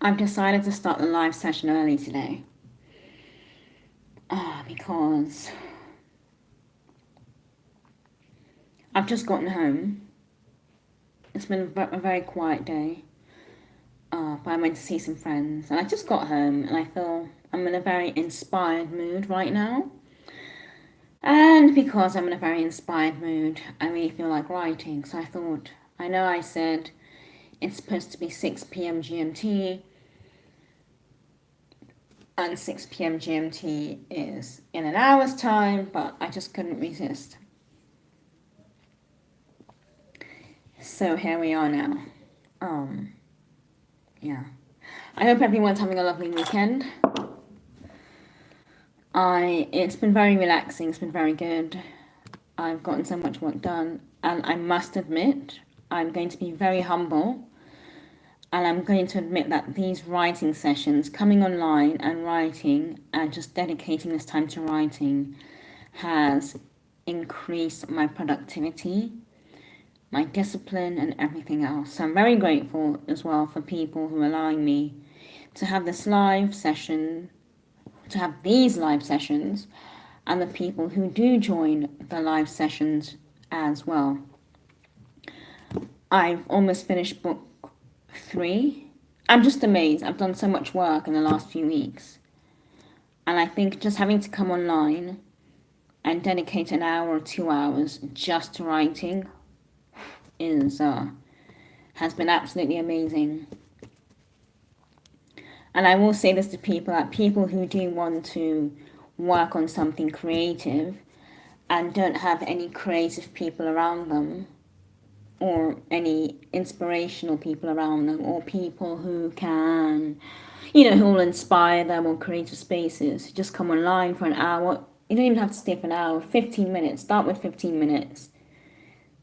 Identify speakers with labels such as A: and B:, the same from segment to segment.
A: I've decided to start the live session early today. Because I've just gotten home. It's been a very quiet day. But I went to see some friends, and I just got home, and I feel I'm in a very inspired mood right now. And because I'm in a very inspired mood, I really feel like writing. So I thought, I know I said it's supposed to be 6 p.m. GMT, and 6 p.m. GMT is in an hour's time, but I just couldn't resist. So here we are now. Yeah. I hope everyone's having a lovely weekend. It's been very relaxing, it's been very good. I've gotten so much work done, and I must admit, I'm going to be very humble, and I'm going to admit that these writing sessions, coming online and writing, and just dedicating this time to writing, has increased my productivity, my discipline, and everything else. So I'm very grateful as well for people who are allowing me to have this live session, to have these live sessions, and the people who do join the live sessions as well. I've almost finished book 3. I'm just amazed. I've done so much work in the last few weeks. And I think just having to come online and dedicate an hour or 2 hours just to writing has been absolutely amazing. And I will say this to people, that people who do want to work on something creative and don't have any creative people around them, or any inspirational people around them, or people who can, who will inspire them, or creative spaces, just come online for an hour. You don't even have to stay for an hour. 15 minutes. Start with 15 minutes.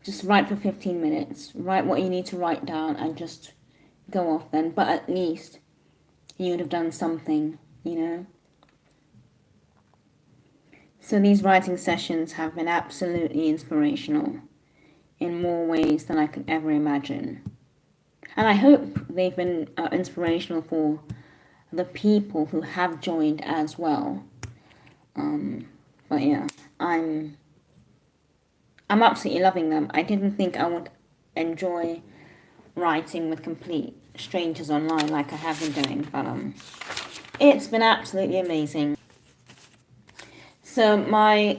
A: Just write for 15 minutes. Write what you need to write down and just go off then. But at least you would have done something, So these writing sessions have been absolutely inspirational in more ways than I could ever imagine. And I hope they've been inspirational for the people who have joined as well. But yeah, I'm absolutely loving them. I didn't think I would enjoy writing with complete strangers online like I have been doing, but it's been absolutely amazing. So my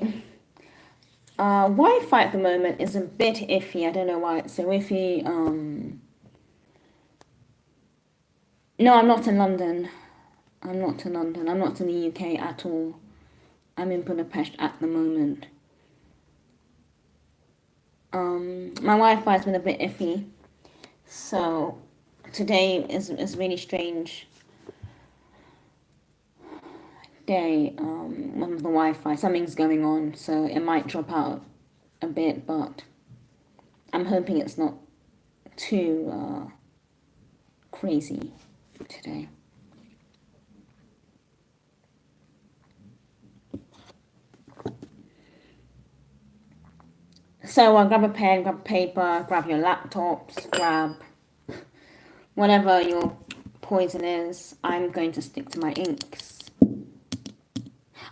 A: Wi-Fi at the moment is a bit iffy. I don't know why it's so iffy. No, I'm not in London. I'm not in the UK at all. I'm in Budapest at the moment. My Wi-Fi has been a bit iffy, so today is really strange day with the Wi-Fi. Something's going on, so it might drop out a bit, but I'm hoping it's not too crazy today. So grab a pen, grab paper, grab your laptops, grab whatever your poison is. I'm going to stick to my inks.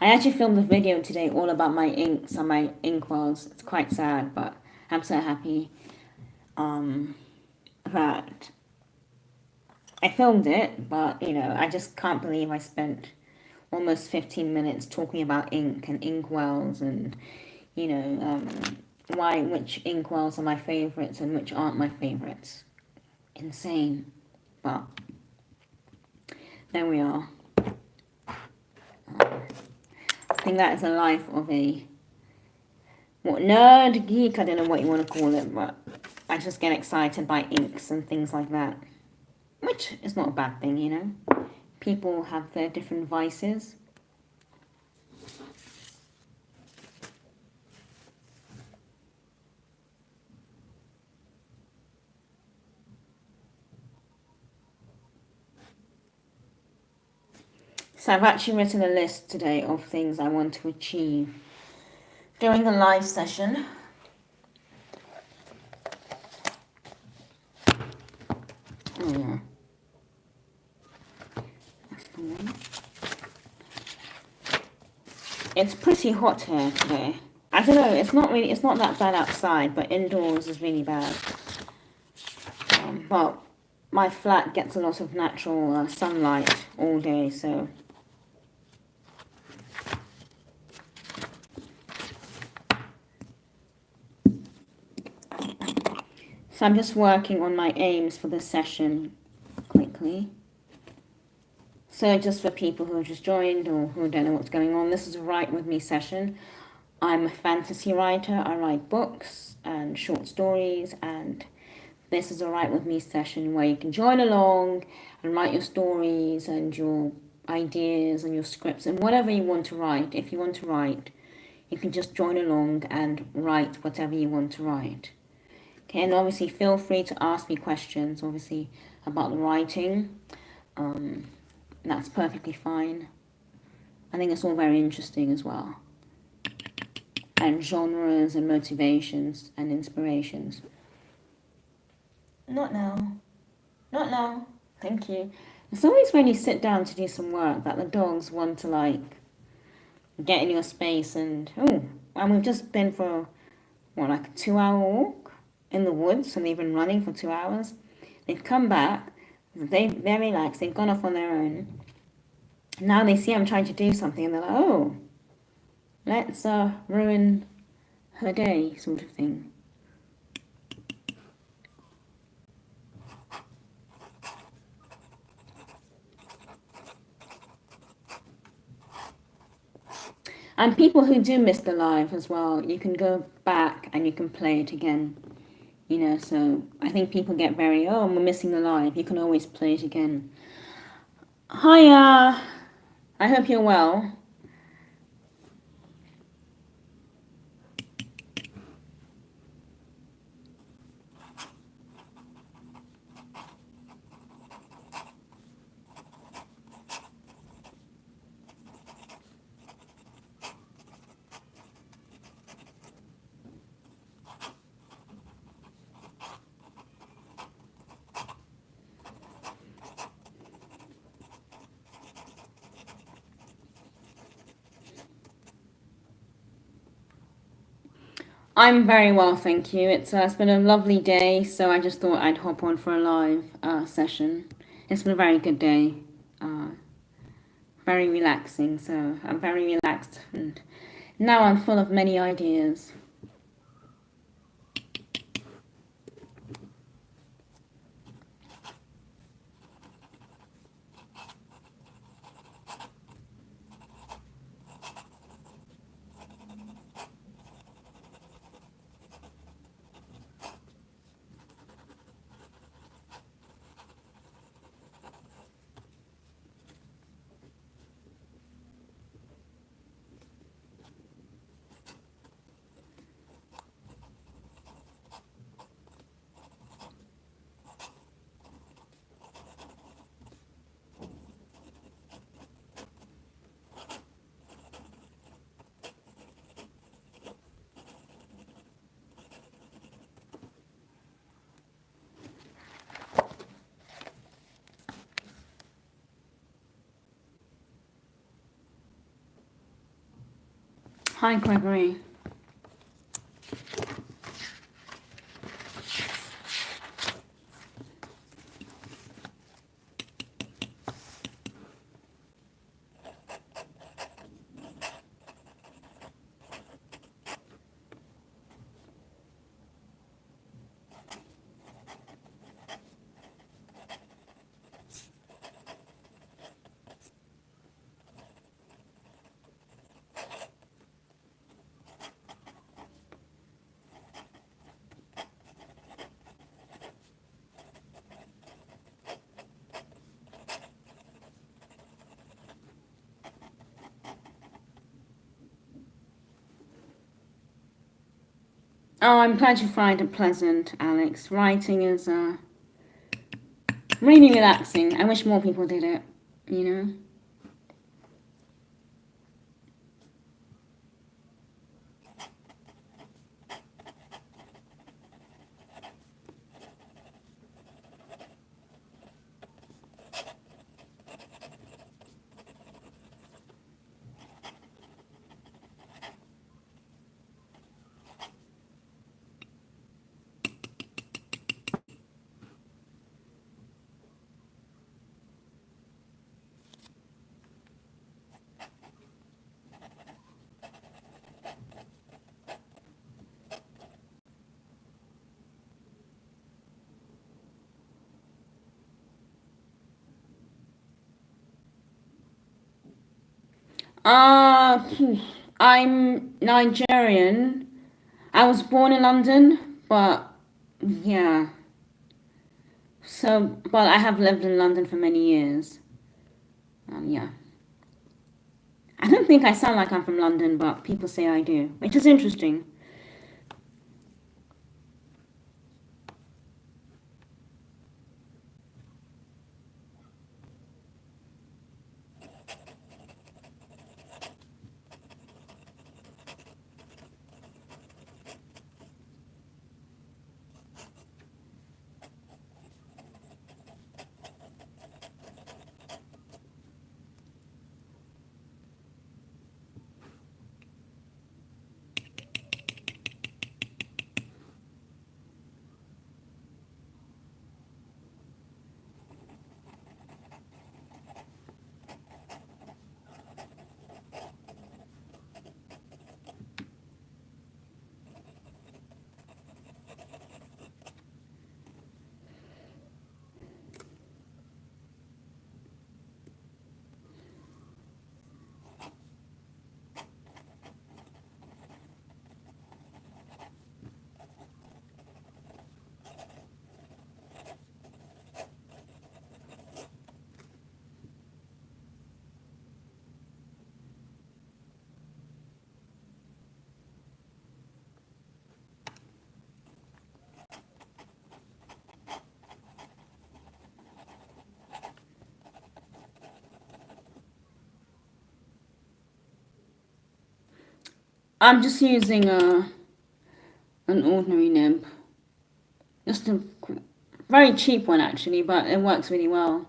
A: I actually filmed a video today all about my inks and my inkwells. It's quite sad, but I'm so happy that I filmed it, but I just can't believe I spent almost 15 minutes talking about ink and inkwells and which inkwells are my favorites and which aren't my favorites. Insane, but there we are. I think that is the life of a nerd, geek, I don't know what you want to call it, but I just get excited by inks and things like that, which is not a bad thing, People have their different vices. So I've actually written a list today of things I want to achieve during the live session. Oh yeah. one. It's pretty hot here today. I don't know, it's not that bad outside, but indoors is really bad. But my flat gets a lot of natural sunlight all day, so. So I'm just working on my aims for this session quickly. So just for people who have just joined or who don't know what's going on, this is a Write With Me session. I'm a fantasy writer. I write books and short stories, and this is a Write With Me session where you can join along and write your stories and your ideas and your scripts and whatever you want to write. If you want to write, you can just join along and write whatever you want to write. Okay, and obviously feel free to ask me questions, obviously, about the writing. That's perfectly fine. I think it's all very interesting as well. And genres and motivations and inspirations. Not now. Not now. Thank you. It's always when you sit down to do some work that the dogs want to like get in your space and we've just been for like a 2-hour walk in the woods, and they've been running for 2 hours. They've come back, they're relaxed, they've gone off on their own. Now they see I'm trying to do something and they're like, oh, let's ruin her day, sort of thing. And people who do miss the live as well, you can go back and you can play it again. You know, so I think people get very, we're missing the live. You can always play it again. Hiya! I hope you're well. I'm very well, thank you. It's been a lovely day, so I just thought I'd hop on for a live session. It's been a very good day, very relaxing, so I'm very relaxed, and now I'm full of many ideas. Hi, Gregory. Oh, I'm glad you find it pleasant, Alex. Writing is really relaxing. I wish more people did it, you know? Uh, I'm Nigerian. I was born in London, but yeah. So, but I have lived in London for many years. Yeah. I don't think I sound like I'm from London, but people say I do, which is interesting. I'm just using an ordinary nib, just a very cheap one actually, but it works really well.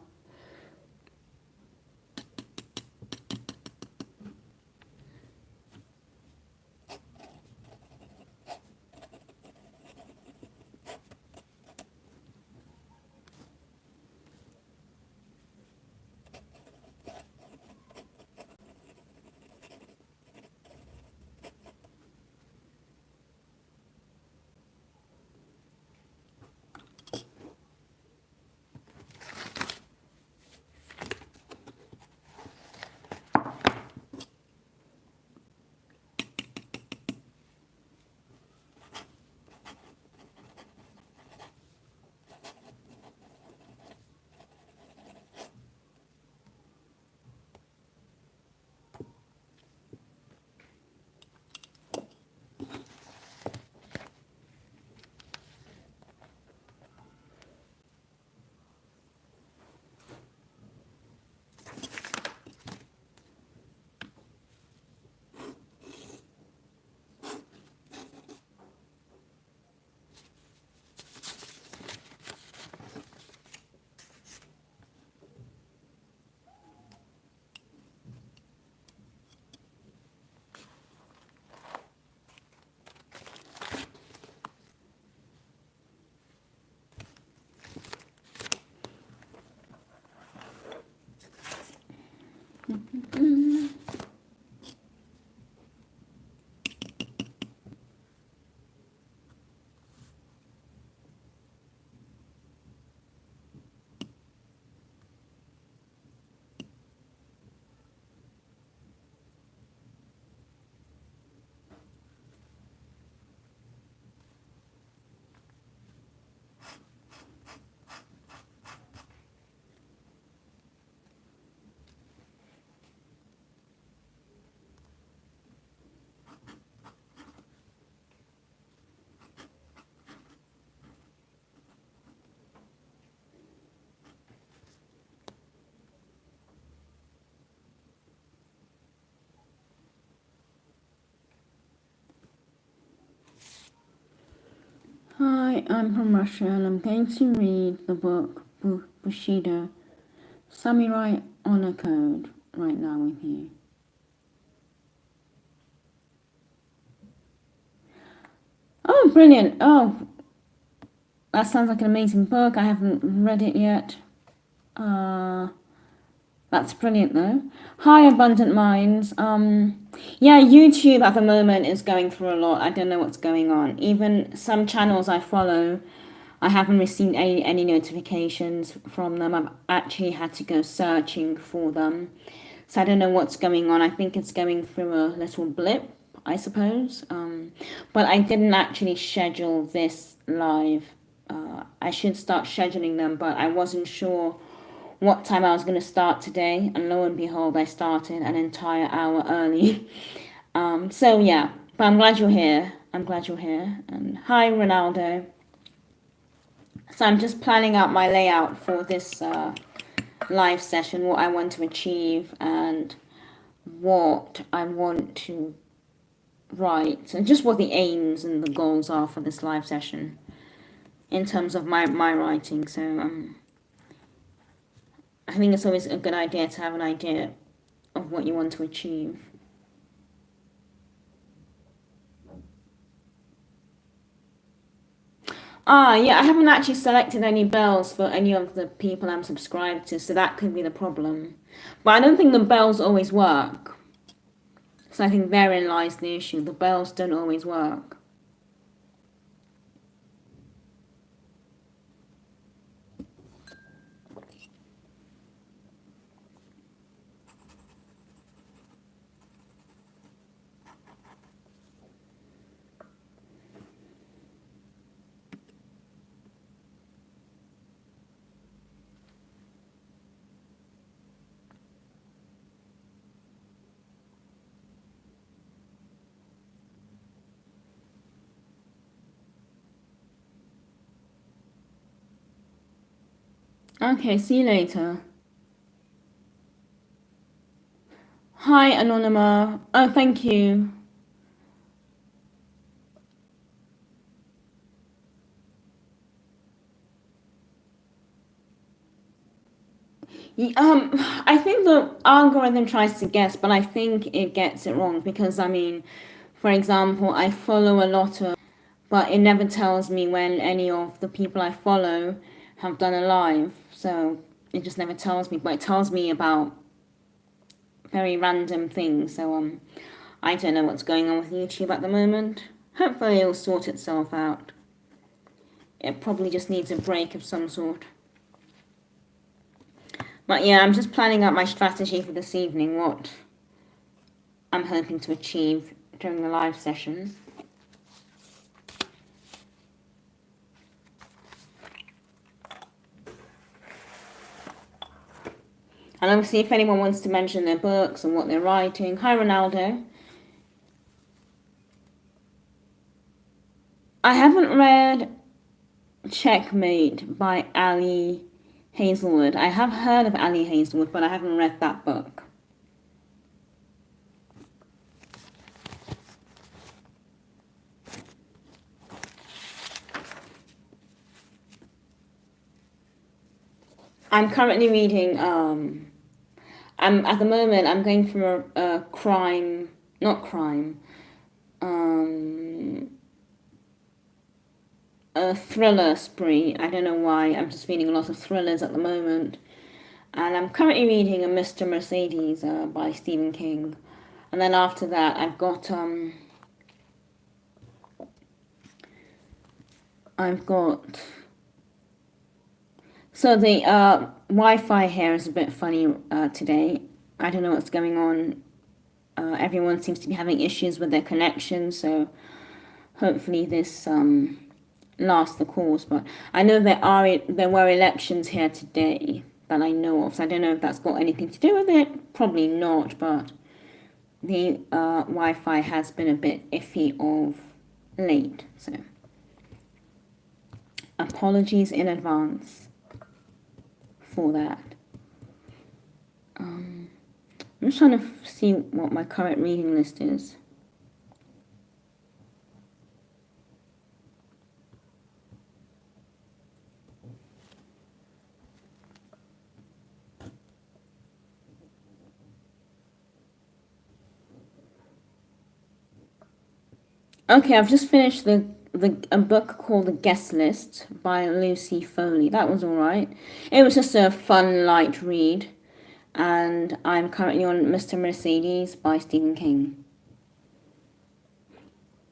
A: Hi, I'm from Russia and I'm going to read the book Bushido Samurai Honor Code right now with you. Oh, brilliant. Oh, that sounds like an amazing book. I haven't read it yet. That's brilliant though. Hi, Abundant Minds. Yeah, YouTube at the moment is going through a lot. I don't know what's going on. Even some channels I follow, I haven't received any notifications from them. I've actually had to go searching for them. So I don't know what's going on. I think it's going through a little blip, I suppose. But I didn't actually schedule this live. I should start scheduling them, but I wasn't sure what time I was going to start today. And lo and behold, I started an entire hour early. So yeah, but I'm glad you're here. I'm glad you're here. And hi, Ronaldo. So I'm just planning out my layout for this live session, what I want to achieve and what I want to write, and just what the aims and the goals are for this live session in terms of my writing. So I think it's always a good idea to have an idea of what you want to achieve. Yeah, I haven't actually selected any bells for any of the people I'm subscribed to, so that could be the problem. But I don't think the bells always work. So I think therein lies the issue. The bells don't always work. Okay, see you later. Hi, Anonymous. Oh, thank you. I think the algorithm tries to guess, but I think it gets it wrong because, I mean, for example, I follow a lot of, but it never tells me when any of the people I follow have done a live. So it just never tells me, but it tells me about very random things. So I don't know what's going on with YouTube at the moment. Hopefully it'll sort itself out. It probably just needs a break of some sort. But yeah, I'm just planning out my strategy for this evening, what I'm hoping to achieve during the live session. And obviously, if anyone wants to mention their books and what they're writing, hi Ronaldo. I haven't read Checkmate by Ali Hazelwood. I have heard of Ali Hazelwood, but I haven't read that book. I'm currently reading, at the moment, I'm going through a crime, not crime, a thriller spree. I don't know why, I'm just reading a lot of thrillers at the moment. And I'm currently reading a Mr. Mercedes by Stephen King. And then after that, I've got so the Wi-Fi here is a bit funny today. I don't know what's going on. Everyone seems to be having issues with their connection, so hopefully this lasts the course. But I know there were elections here today that I know of, so I don't know if that's got anything to do with it. Probably not, but the Wi-Fi has been a bit iffy of late, so apologies in advance for that. I'm just trying to see what my current reading list is. Okay, I've just finished a book called The Guest List by Lucy Foley. That was all right. It was just a fun, light read. And I'm currently on Mr. Mercedes by Stephen King.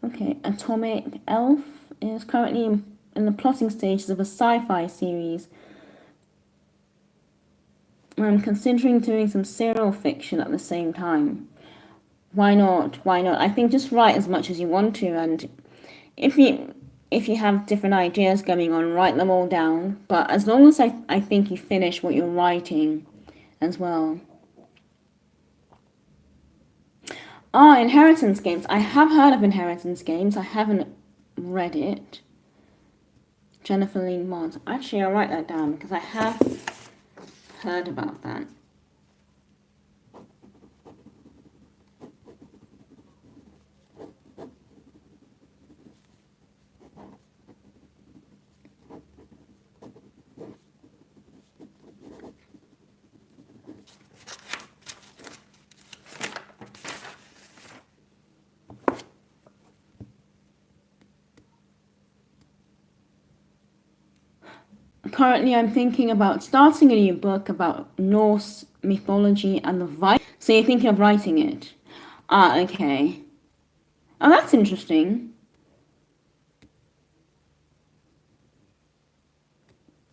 A: Okay, Atomic Elf is currently in the plotting stages of a sci-fi series I'm considering doing some serial fiction at the same time. Why not? Why not? I think just write as much as you want to, and if you have different ideas going on, write them all down. But as long as I think you finish what you're writing as well. Ah, Inheritance Games. I have heard of Inheritance Games. I haven't read it. Jennifer Lee Mons. Actually, I'll write that down because I have heard about that. Currently, I'm thinking about starting a new book about Norse mythology and the Vikings. So you're thinking of writing it? Ah, okay. Oh, that's interesting.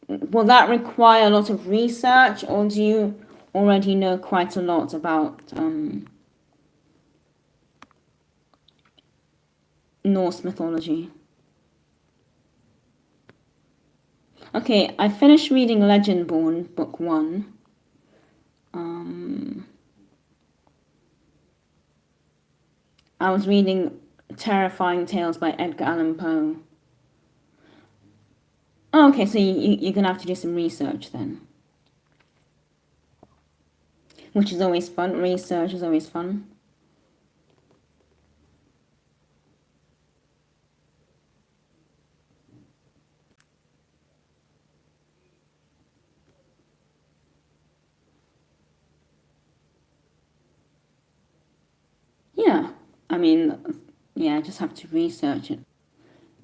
A: Will that require a lot of research, or do you already know quite a lot about Norse mythology? Okay, I finished reading Legendborn, book 1. I was reading Terrifying Tales by Edgar Allan Poe. Oh, okay, so you're going to have to do some research then. Which is always fun. Research is always fun. Yeah, I mean, yeah, I just have to research it.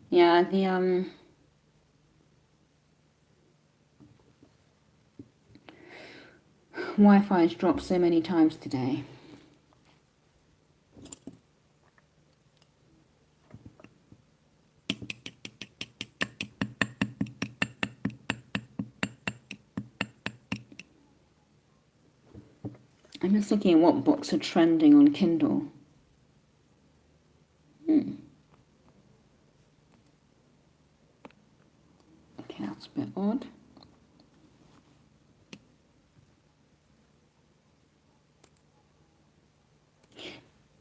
A: Yeah, the Wi-Fi has dropped so many times today. I'm just looking at what books are trending on Kindle. Okay, that's a bit odd.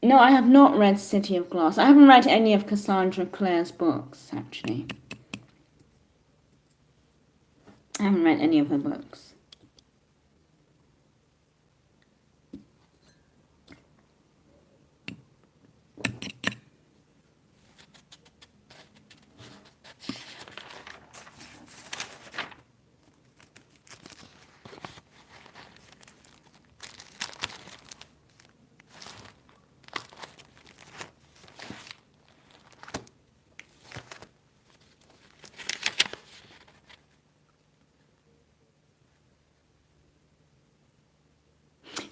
A: No, I have not read City of Glass. I haven't read any of Cassandra Clare's books, actually. I haven't read any of her books.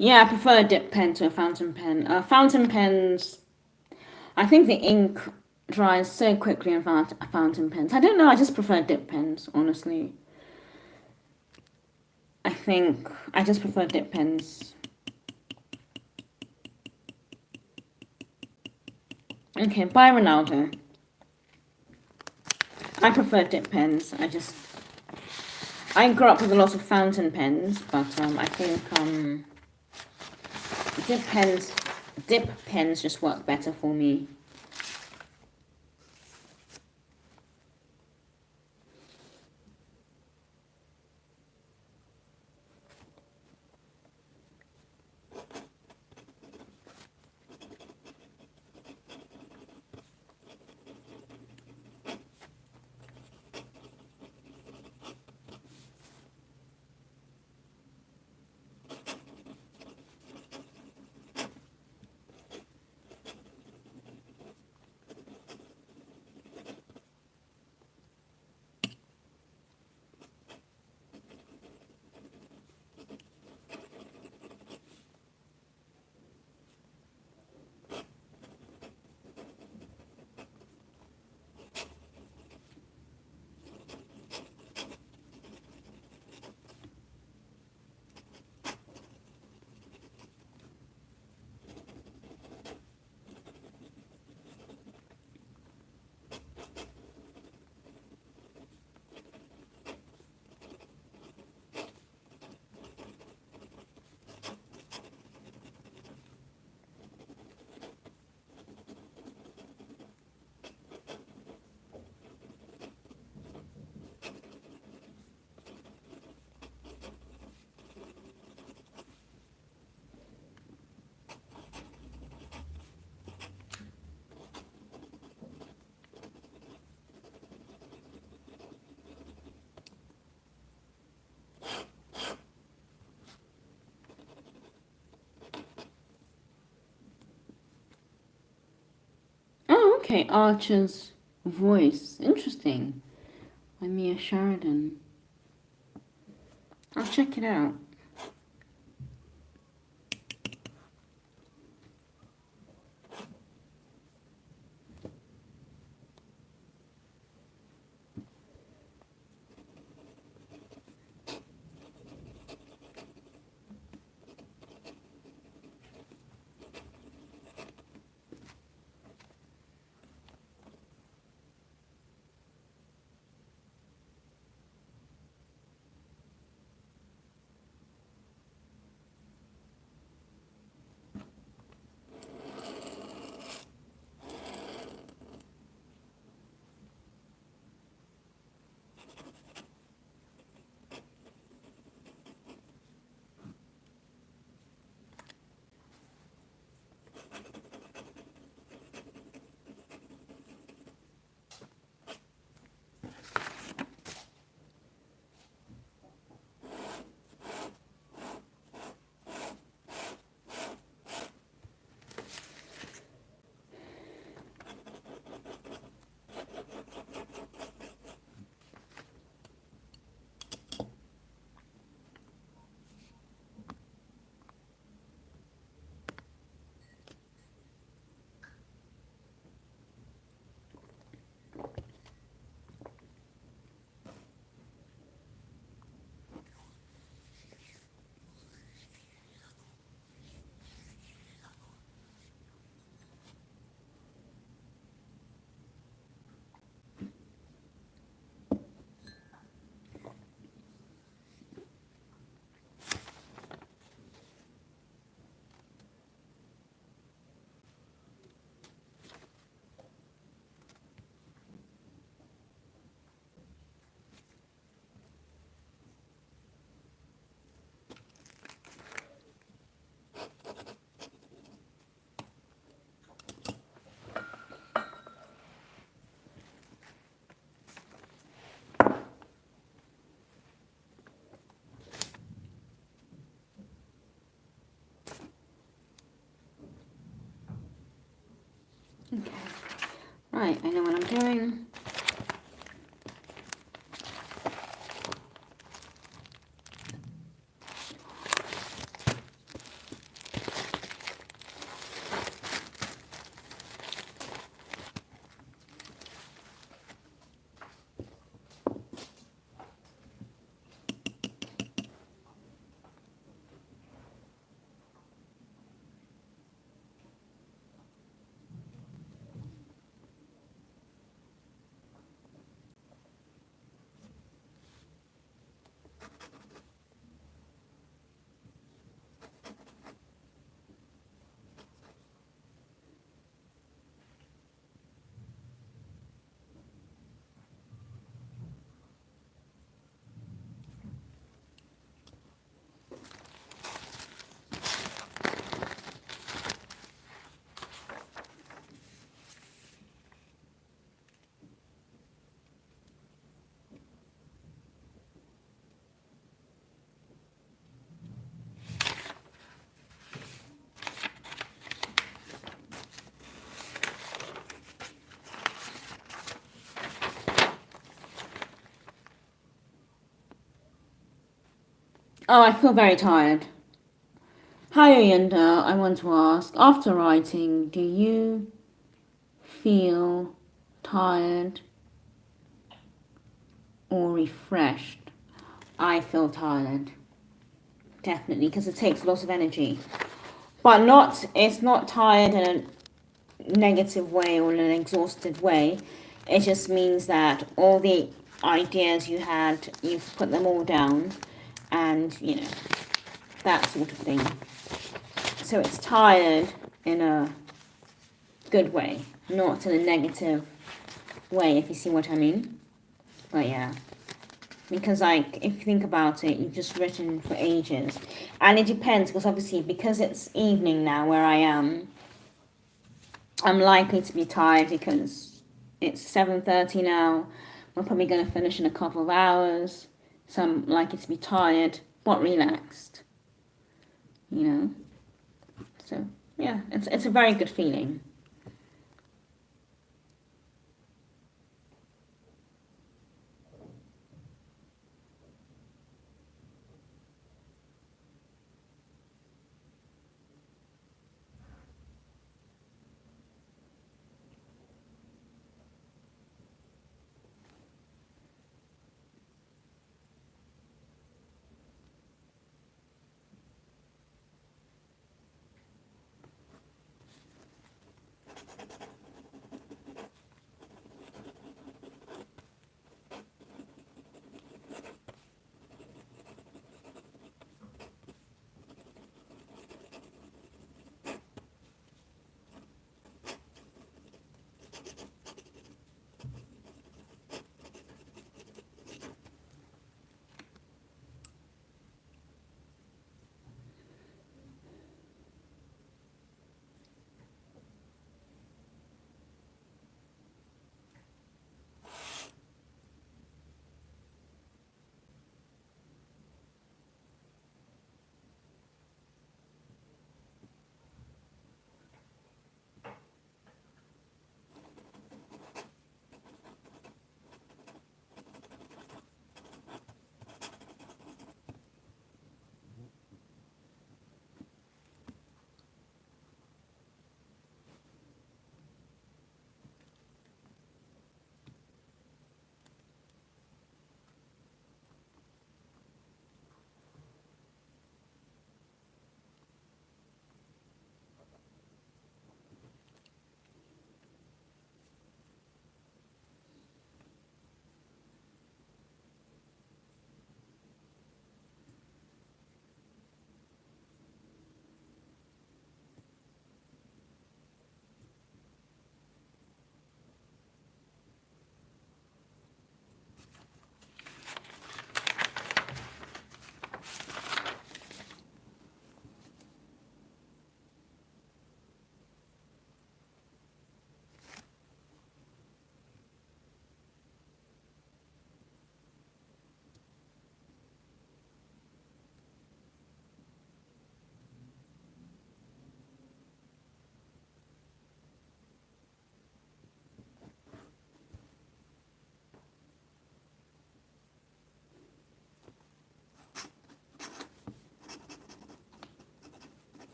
A: Yeah, I prefer a dip pen to a fountain pen. Fountain pens, I think the ink dries so quickly in fountain pens. I don't know, I just prefer dip pens, honestly. I think I just prefer dip pens. Okay, bye Ronaldo. I prefer dip pens. I grew up with a lot of fountain pens, but I think dip pens just work better for me. Okay, Archer's Voice. Interesting. By Mia Sheridan. I'll check it out. Okay. Right, I know what I'm doing. Oh, I feel very tired. Hi, Oyenda. I want to ask, after writing, do you feel tired or refreshed? I feel tired, definitely, because it takes lots of energy. But it's not tired in a negative way or in an exhausted way. It just means that all the ideas you had, you've put them all down, and, that sort of thing. So it's tired in a good way, not in a negative way, if you see what I mean. But yeah, because if you think about it, you've just written for ages, and it depends because obviously because it's evening now where I am, I'm likely to be tired because it's 7:30 now. We're probably going to finish in a couple of hours, so I'm likely to be tired but relaxed. So yeah, it's a very good feeling.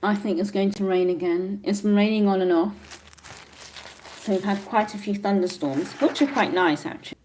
A: I think it's going to rain again. It's been raining on and off. So we've had quite a few thunderstorms, which are quite nice actually.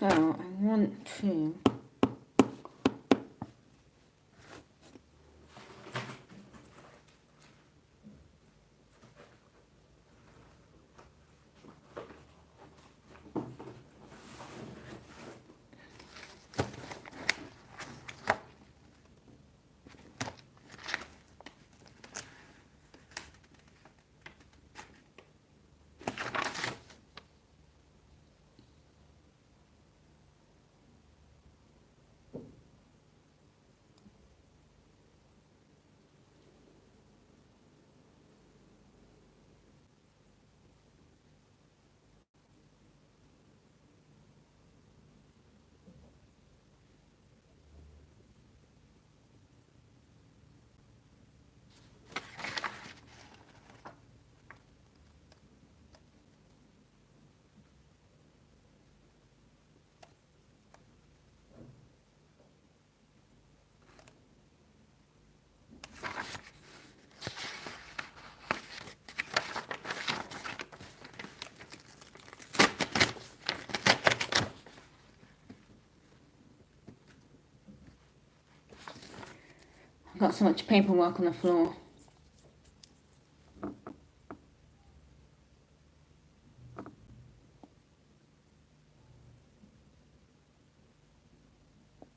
A: So I want to I've got so much paperwork on the floor.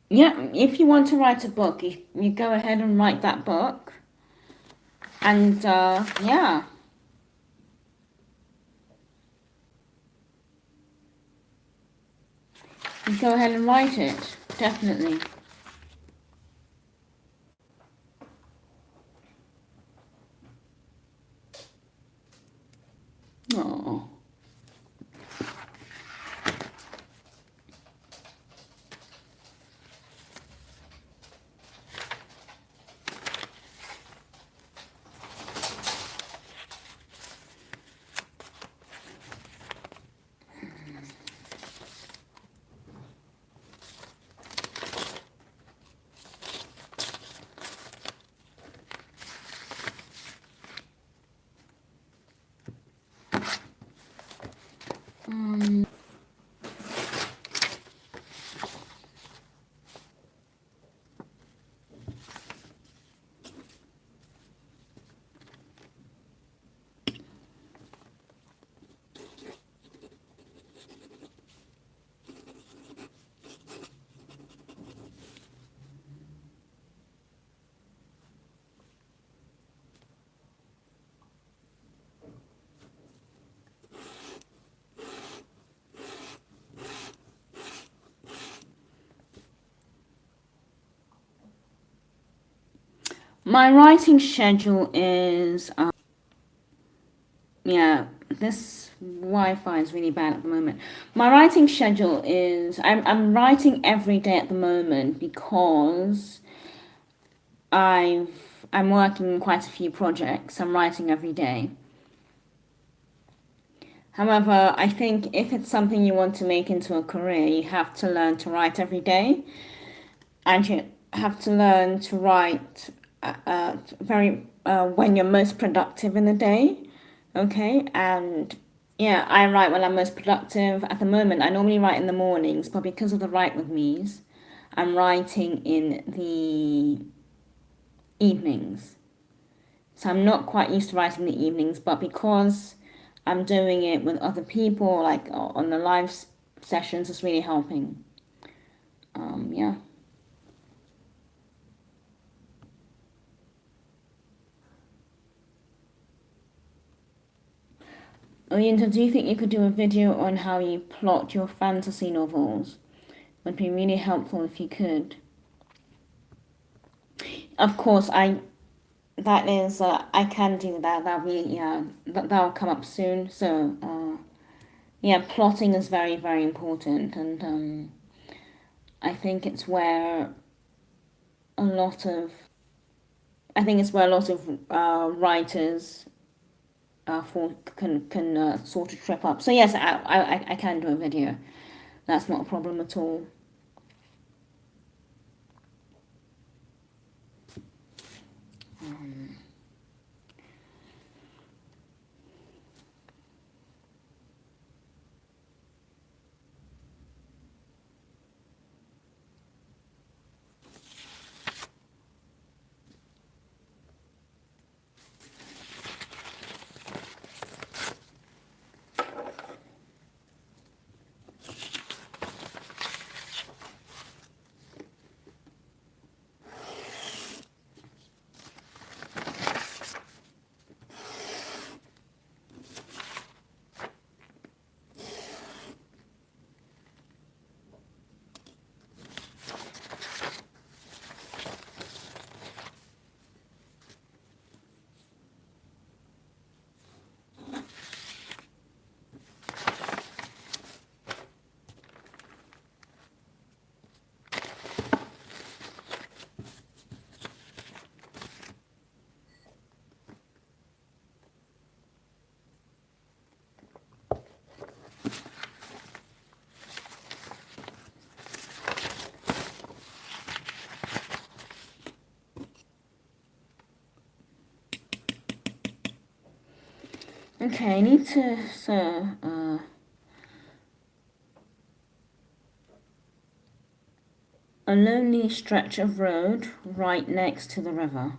A: Yeah, if you want to write a book, you go ahead and write that book. And yeah, you go ahead and write it, definitely. Oh. My writing schedule is, yeah, this Wi-Fi is really bad at the moment. My writing schedule is, I'm writing every day at the moment because I'm working on quite a few projects. I'm writing every day. However, I think if it's something you want to make into a career, you have to learn to write every day, and you have to learn to write very when you're most productive in the day. Okay, and yeah, I write when I'm most productive. At the moment, I normally write in the mornings, but because of the write with me's, I'm writing in the evenings. So I'm not quite used to writing in the evenings, but because I'm doing it with other people, like on the live sessions, it's really helping. Yeah. Oyinda, do you think you could do a video on how you plot your fantasy novels? Would be really helpful if you could. Of course, that is I can do that. That'll be yeah, that'll come up soon. So yeah, plotting is very very important, and I think it's where a lot of I think it's where a lot of writers for can sort of trip up. So yes, I can do a video. That's not a problem at all. Okay, I need to, a lonely stretch of road right next to the river.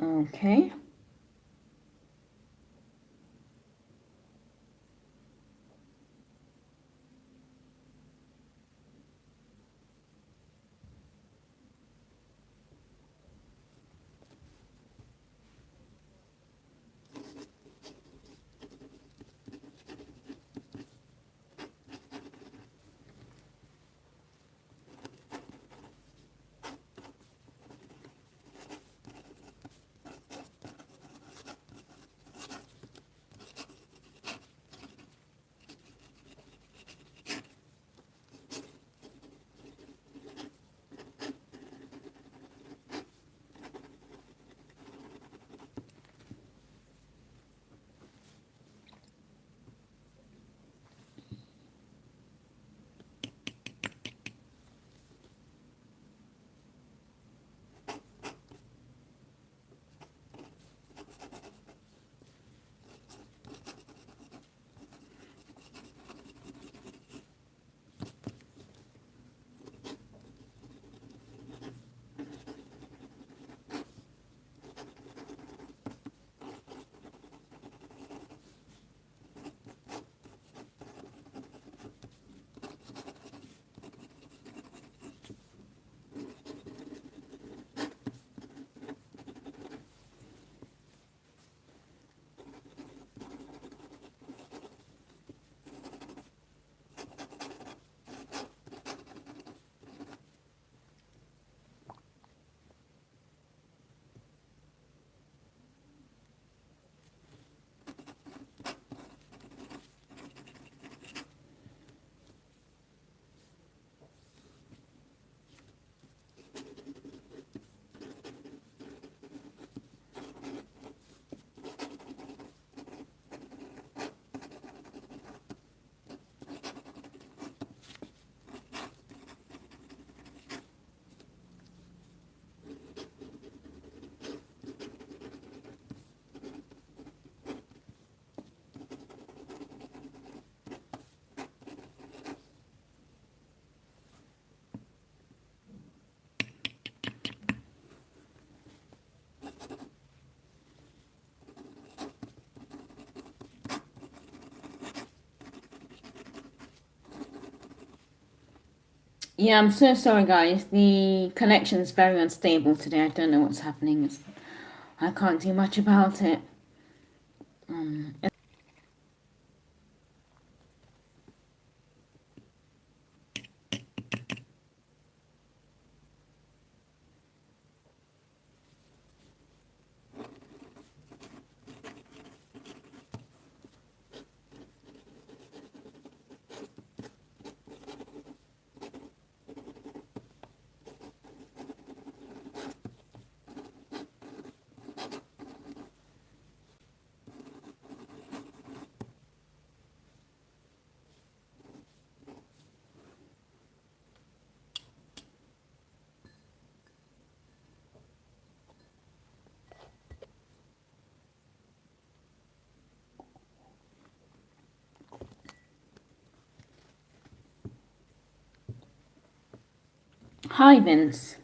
A: Okay. Yeah, I'm so sorry, guys. The connection's very unstable today. I don't know what's happening. I can't do much about it. Hi, Vince.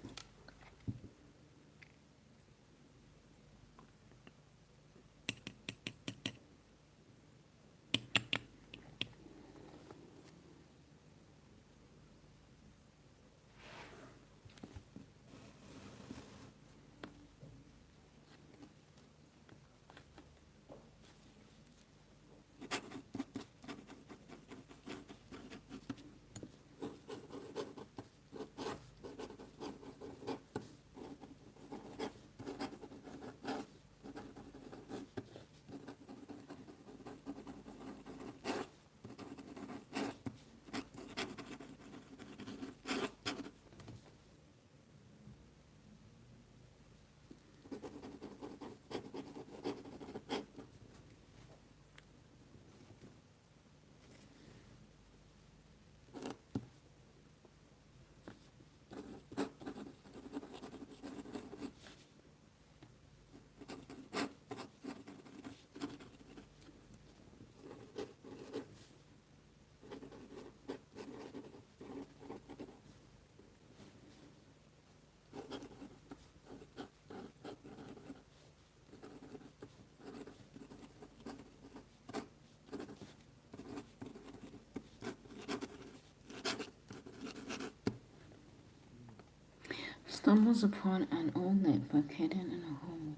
A: Stumbles upon an old notebook hidden in a hole.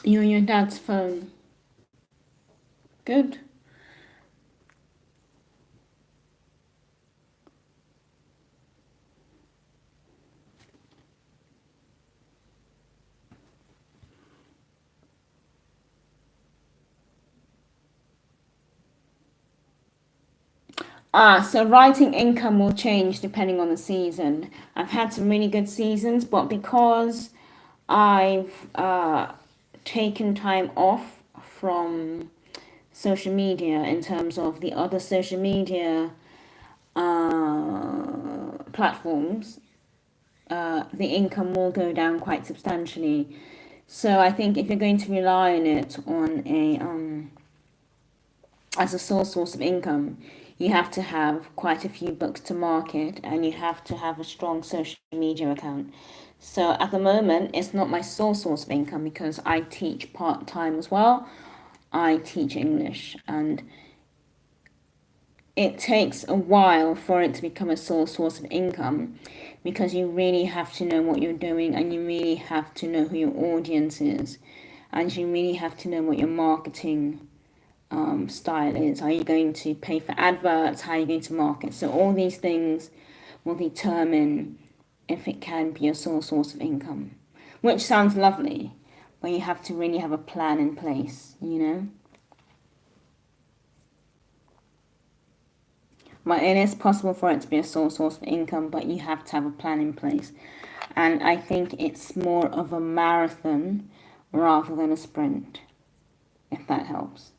A: You're on your dad's phone. Good. So writing income will change depending on the season. I've had some really good seasons, but because I've taken time off from social media in terms of the other social media platforms, the income will go down quite substantially. So I think if you're going to rely on it on a as a sole source of income, you have to have quite a few books to market and you have to have a strong social media account. So at the moment, it's not my sole source of income because I teach part time as well. I teach English and it takes a while for it to become a sole source of income because you really have to know what you're doing and you really have to know who your audience is and you really have to know what your marketing style is. Are you going to pay for adverts? How are you going to market? So all these things will determine if it can be a sole source of income, which sounds lovely, but you have to really have a plan in place, you know? But it is possible for it to be a sole source of income, but you have to have a plan in place. And I think it's more of a marathon rather than a sprint, if that helps.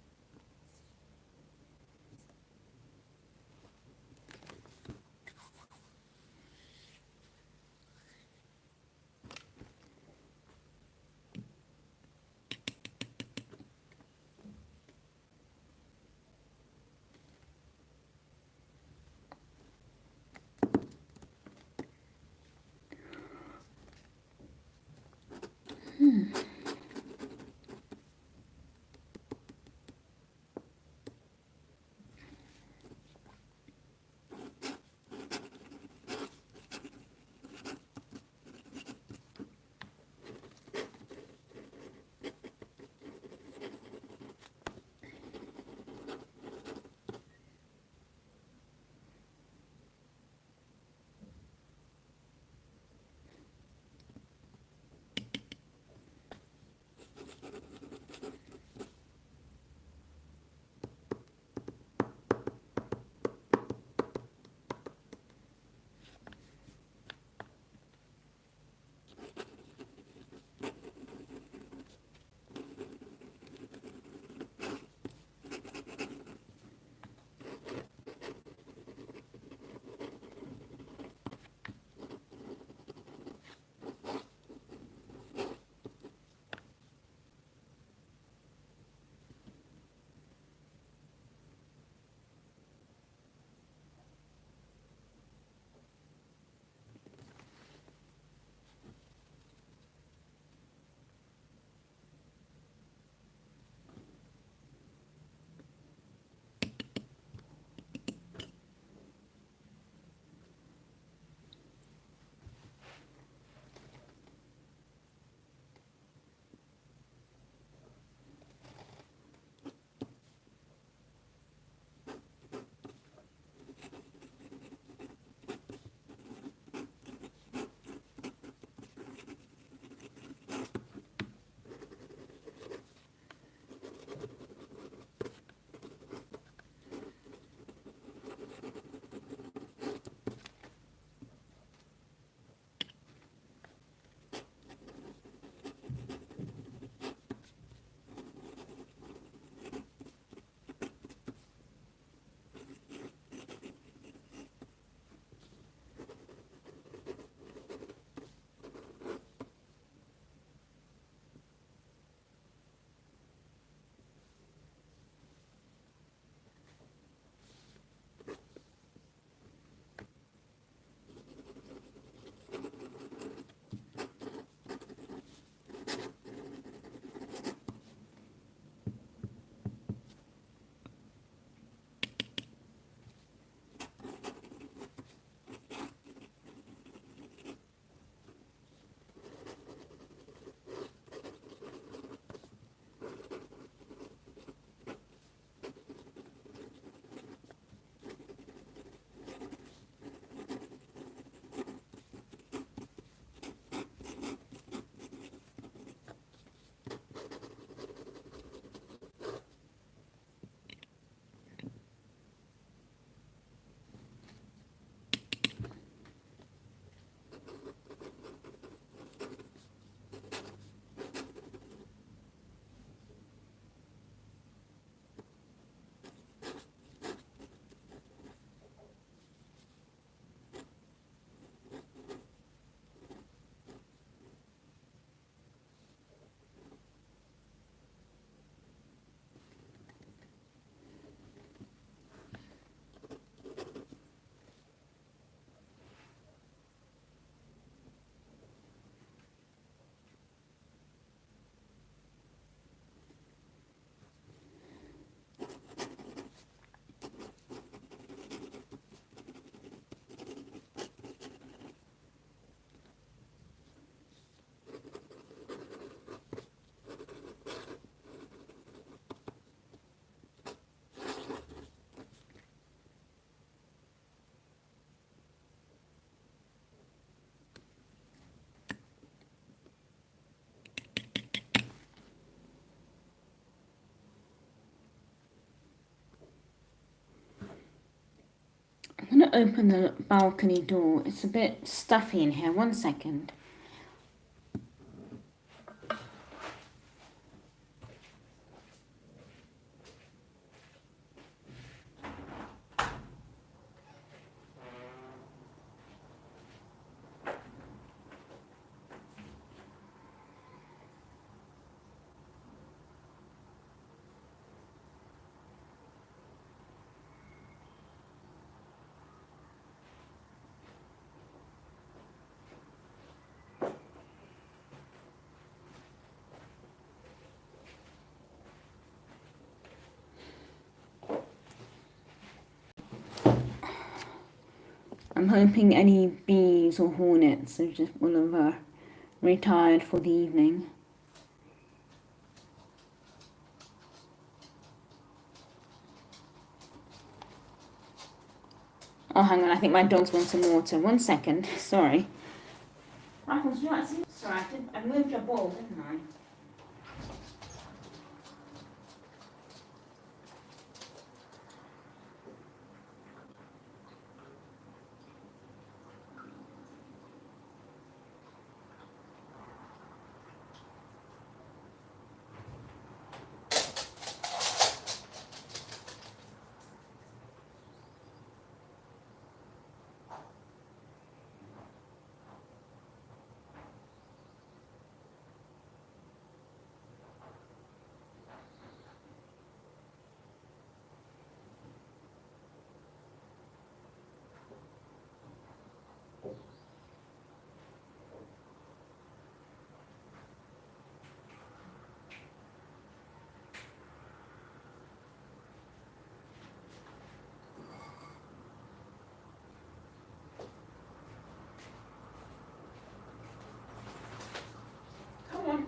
A: to open the balcony door. It's a bit stuffy in here. 1 second. I'm hoping any bees or hornets will have retired for the evening. Oh, hang on, I think my dogs want some water. 1 second, sorry. Raffles, you like some? Sorry, I moved your ball, didn't I? Come on.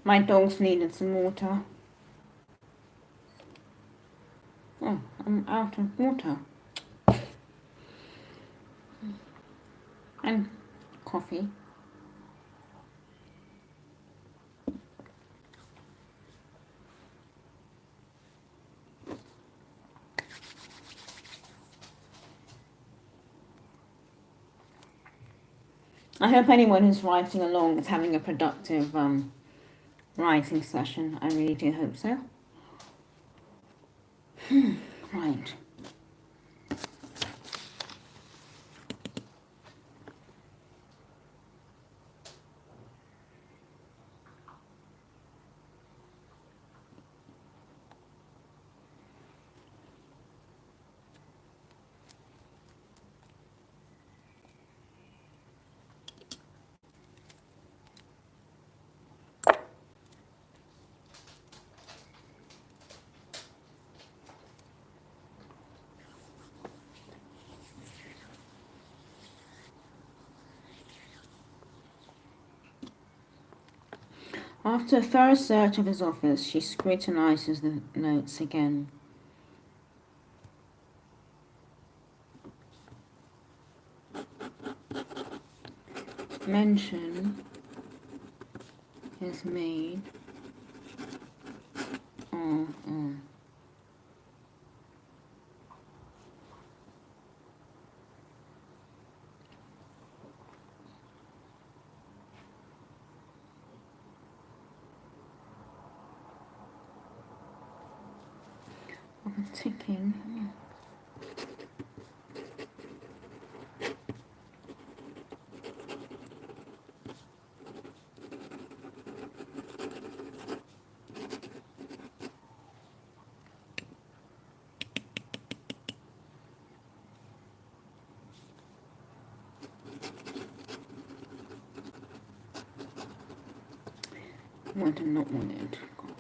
A: My dogs needed some water. Oh, I'm out of water. And coffee. I hope anyone who's writing along is having a productive writing session. I really do hope so. Right. After a thorough search of his office, she scrutinizes the notes again. Mention is made of ticking. Want and not wanted. God.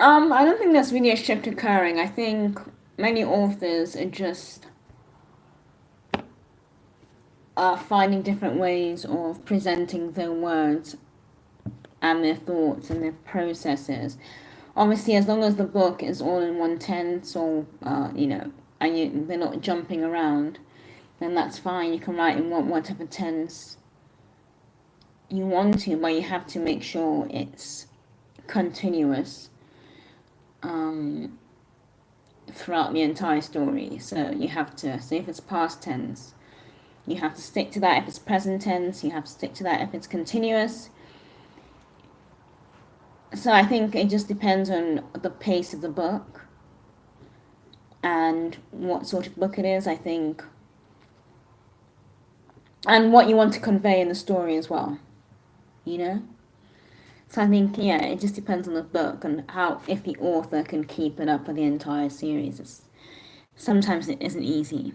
A: I don't think there's really a shift occurring. I think many authors are just finding different ways of presenting their words and their thoughts and their processes. Obviously, as long as the book is all in one tense, or and they're not jumping around, then that's fine. You can write in whatever tense you want to, but you have to make sure it's continuous throughout the entire story. So you have to. So if it's past tense, you have to stick to that. If it's present tense, you have to stick to that. If it's continuous. So I think it just depends on the pace of the book and what sort of book it is, I think, and what you want to convey in the story as well, you know? So I think, yeah, it just depends on the book and how, if the author can keep it up for the entire series. Sometimes it isn't easy.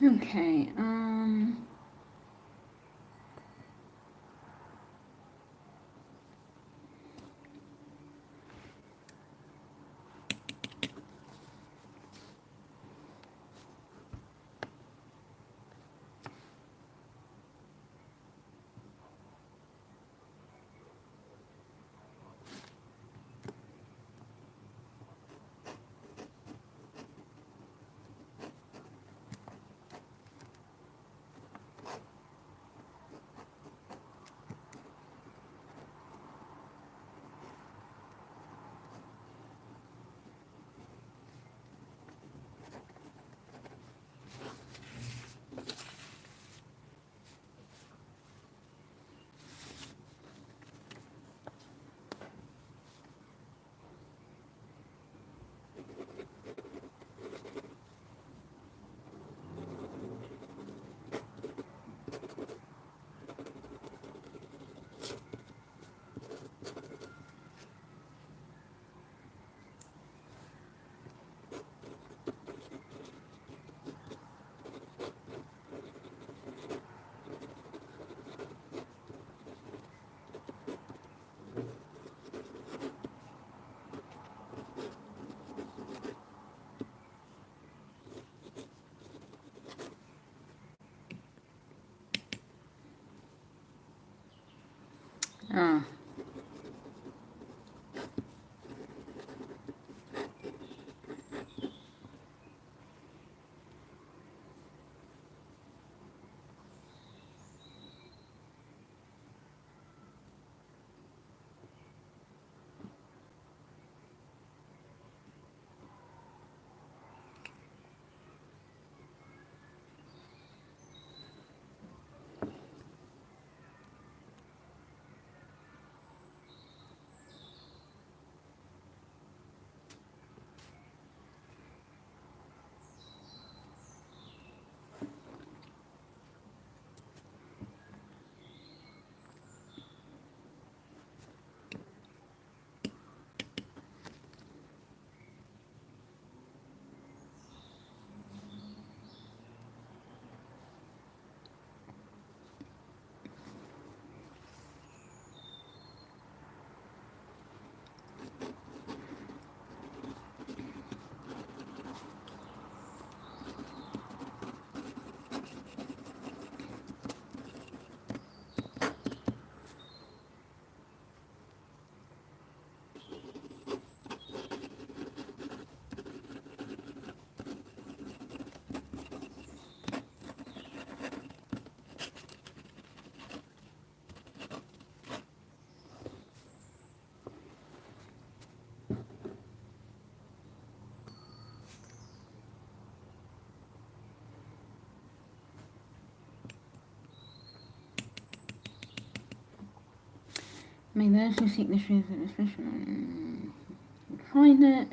A: Okay. Ah. May those who seek the truth and expression find it.